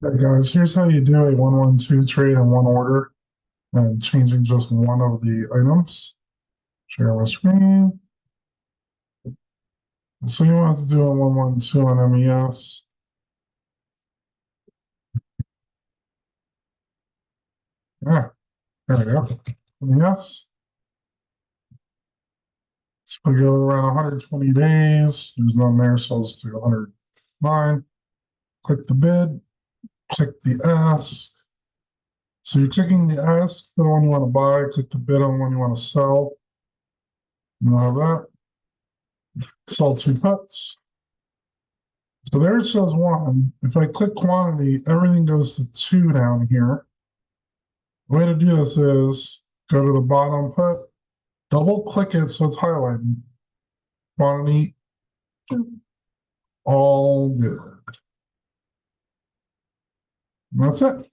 Hey guys, here's how you do a 112 trade in one order and changing just one of the items. Share my screen. So you want to do a 112 on MES. Yeah, there we go. MES. So we go around 120 days. There's none there, so I'll just do 109. Click the bid, click the ask. So you're clicking the ask for the one you want to buy, click the bid on the one you want to sell. You have that. Sell two puts. So there it shows one. If I click quantity, everything goes to two down here. The way to do this is go to the bottom put, double click it so it's highlighted. Quantity, all good. And that's it.